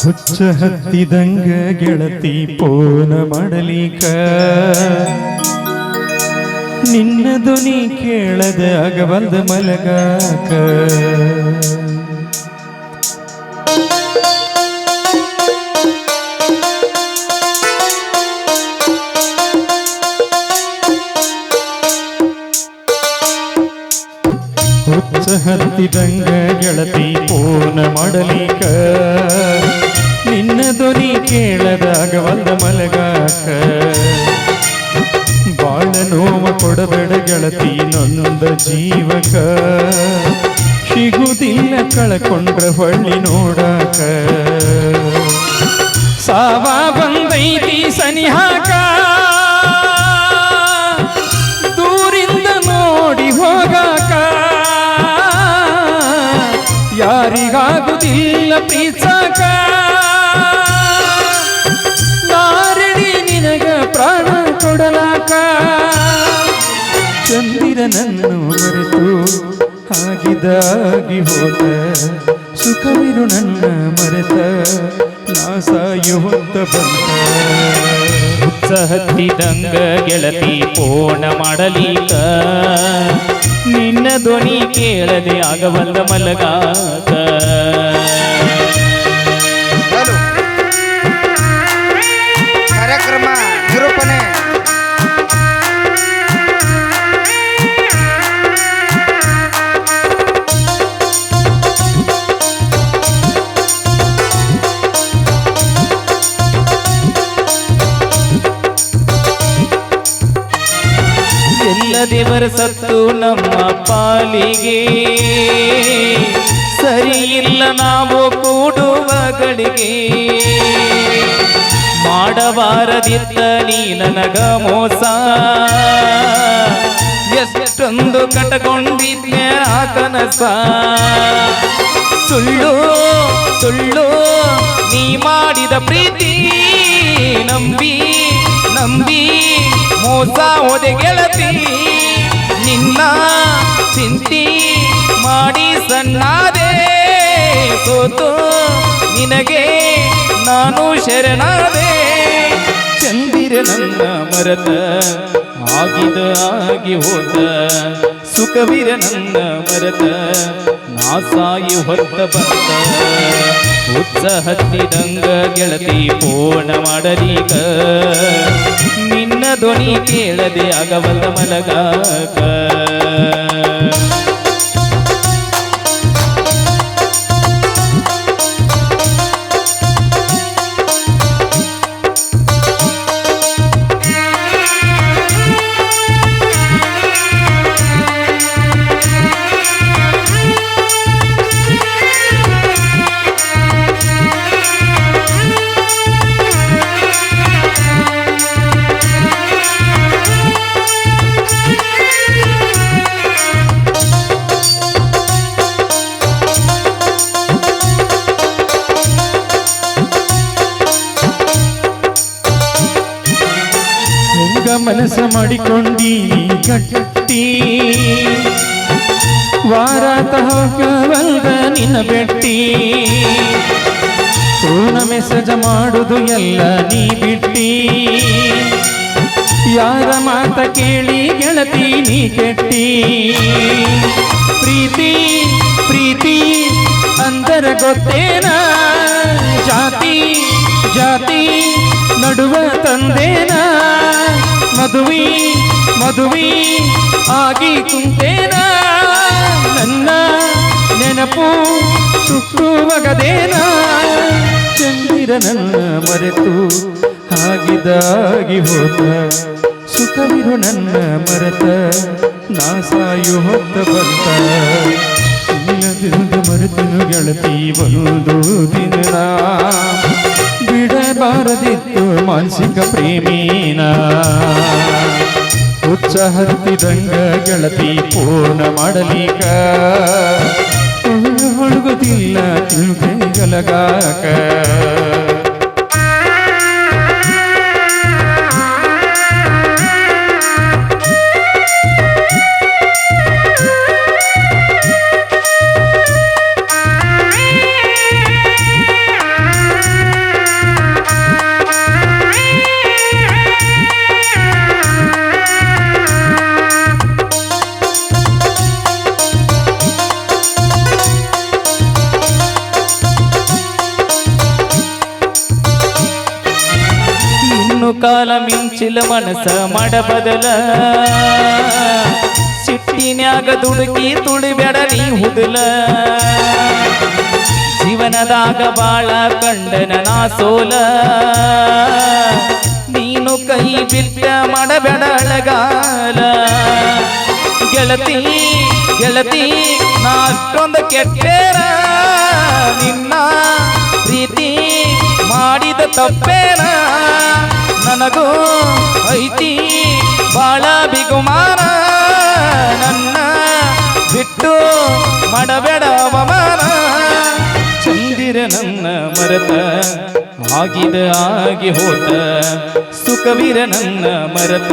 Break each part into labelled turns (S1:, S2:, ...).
S1: ಹುಚ್ಚ ಹತ್ತಿದಂಗ ಗೆಳತಿ ಪೋನ ಮಾಡಲಿಕ ನಿನ್ನ ಧ್ವನಿ ಕೇಳದ ಆಗಬಲ್ದ ಮಲಗಾಕ ಹುಚ್ಚ ಹತ್ತಿದಂಗ ಗೆಳತಿ ಪೋನ ಮಾಡಲಿಕ ನಿನ್ನ ಧ್ವನಿ ಕೇಳದಾಗವಲ್ದ ಮಲಗಾಕ ಬಾಳ ನೋವ ಕೊಡಬೇಡ ಗೆಳತಿ ನೊಂದ ಜೀವಕ ಸಿಗುದಿಲ್ಲ ಕಳಕೊಂಡ್ರ ಹೊಳ್ಳಿ ನೋಡಾಕ ಸಾವ ಬಂದೈತಿ ಸನಿಹಾಕ ದೂರಿಂದ ನೋಡಿ ಹೋಗಾಕ ಯಾರಿಗಾಗುದಿಲ್ಲ ಪ್ರೀತ್ಸಾಕ ನಾರಡಿ ನಿನಗ ಪ್ರಾಣ ಕೊಡಲಾಕ ಚಂದಿರನನ್ನು ಮರೆತು ಆಗಿದಾಗಿ ಹೋದ ಸುಖವಿರು ನನ್ನ ಮರೆತ ನಾ ಸಾಯುವಂತ ಬಂದ
S2: ಹುಚ್ಚ ಹತ್ತಿದಂಗ ಗೆಳತಿ ಪೋಣ ಮಾಡಲಿಕ ನಿನ್ನ ಧ್ವನಿ ಕೇಳದೆ ಆಗವಲ್ದ ಮಲಗಾಕ
S3: ಕಾರ್ಯಕ್ರಮ ನಿರೂಪಣೆ
S2: ಎಲ್ಲ ದೇವರ ಸತ್ತು ನಮ್ಮ ಪಾಲಿಗೆ ಸರಿ ಇಲ್ಲ ನಾವು ಕೂಡುವ ಗಳಿಗೆ ಮಾಡಬಾರದಿತ್ತ ನೀ ನನಗ ಮೋಸ ಎಷ್ಟೊಂದು ಕಟಕೊಂಡಿದ್ದೆ ಆ ಕನಸ ಸುಳ್ಳು ಸುಳ್ಳು ನೀ ಮಾಡಿದ ಪ್ರೀತಿ ನಂಬಿ ನಂಬಿ ಮೋಸ ಹೋದೆ ಗೆಳತಿ ನಿನ್ನ ಚಿಂತಿ ಮಾಡಿ ಸಣ್ಣಾದೆ ಸೋತು ನಿನಗೆ ನಾನು ಶರಣಾದೆ ಚಂದಿರ ನನ್ನ ಮರತ ಆಗಿದ ಆಗಿ ಹೋದ ಸುಖವಿರ ನನ್ನ ಮರತ ನಾ ಸಾಯಿ ಹೊತ್ತ ಬಂದ ಹುಚ್ಚ ಹತ್ತಿದಂಗ ಗೆಳತಿ ಪೋಣ ಮಾಡಲಿಕ ನಿನ್ನ ಧ್ವನಿ ಕೇಳದೆ ಆಗವಲ್ದ ಮಲಗಾಕ
S1: ಮನಸ್ಸ ಮಾಡಿಕೊಂಡಿ ಗಟ್ಟಿ ವಾರಾತ ಹೋಗವಲ್ದ ನಿನ್ನ ಬೆಟ್ಟಿ ಫೋನ ಮೆಸೇಜ್ ಮಾಡುದು ಎಲ್ಲ ನೀ ಬಿಟ್ಟಿ ಯಾರ ಮಾತ ಕೇಳಿ ಗೆಳತಿ ನೀ ಕೆಟ್ಟಿ ಪ್ರೀತಿ ಪ್ರೀತಿ ಅಂದರ ಗೊತ್ತೇನ ಜಾತಿ ಜಾತಿ ನಡುವ ತಂದೇನ ಮದುವಿ ಮದುವಿ ಆಗಿ ಕುಂತೇನ ನನ್ನ ನೆನಪು ಸುಟ್ಟುವಗದೇನ ಚಂದಿರ ನನ್ನ ಮರೆತು ಆಗಿದಾಗಿ ಹೋದ ಸುಖವಿರು ನನ್ನ ಮರೆತ ನಾ ಸಾಯು ಹೊತ್ತ ಬಂತ ಇಲ್ಲದಿಂದ ಮರೆತನು ಗೆಳತಿ ಒಂದು ದಿನ ಬಿಡಬಾರದಿತ್ತು ಮಾನಸಿಕ ಪ್ರೇಮೀನ ಹುಚ್ಚ ಹತ್ತಿದಂಗ ಗೆಳತಿ ಪೂರ್ಣ ಮಾಡಲಿಕ ಹೊಳಗುದಿಲ್ಲ ತಿಳುಕೈಗಲಗಾಕ
S2: ಕಾಲ ಮಿಂಚಿಲ ಮನಸ ಮಾಡಬದಲ ಸಿಟ್ಟಿನ್ಯಾಗ ದುಡುಕಿ ತುಳಿಬೇಡ ನೀ ಹುದಲ ಜೀವನದಾಗ ಬಾಳ ಕಂಡನ ನಾ ಸೋಲ ನೀನು ಕೈ ಬಿಟ್ಟ ಮಾಡಬೇಡ ಅಳಗಾಲ ಗೆಳತಿ ಗೆಳತಿ ನಾ ಅಷ್ಟೊಂದು ಕೆಟ್ಟೇರ ನಿನ್ನ ಪ್ರೀತಿ ಮಾಡಿದ ತಪ್ಪೇನ ನನಗೂ ಐತಿ ಬಾಳ ಬಿಗುಮಾನ ನನ್ನ ಬಿಟ್ಟು ಮಾಡಬೇಡ ಅವಮಾನ ಚಂದಿರ ನನ್ನ ಮರತ ಆಗಿದ ಆಗಿ ಹೋತ ಸುಖವಿರ ನನ್ನ ಮರತ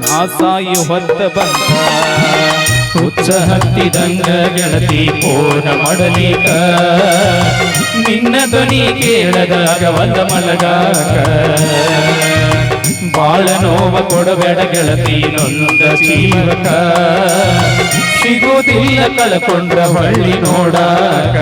S2: ನಾ ಸಾಯು ಹೊತ್ತ ಬಂದ ಹುಚ್ಚ ಹತ್ತಿದಂಗ ಗೆಳತಿ ಪೋನ ಮಾಡಲಿಕ ನಿನ್ನ ಧ್ವನಿ ಕೇಳದಾಗ ಒಂದ ಮಲಗಾಕ ಬಾಳ ನೋವ ಕೊಡಬೇಡ ಗೆಳತಿ ನೊಂದ ಜೀವಕ ಸಿಗುವುದಿಲ್ಲ ಕಳಕೊಂಡ್ರ ಹೊಳ್ಳಿ ನೋಡಾಕ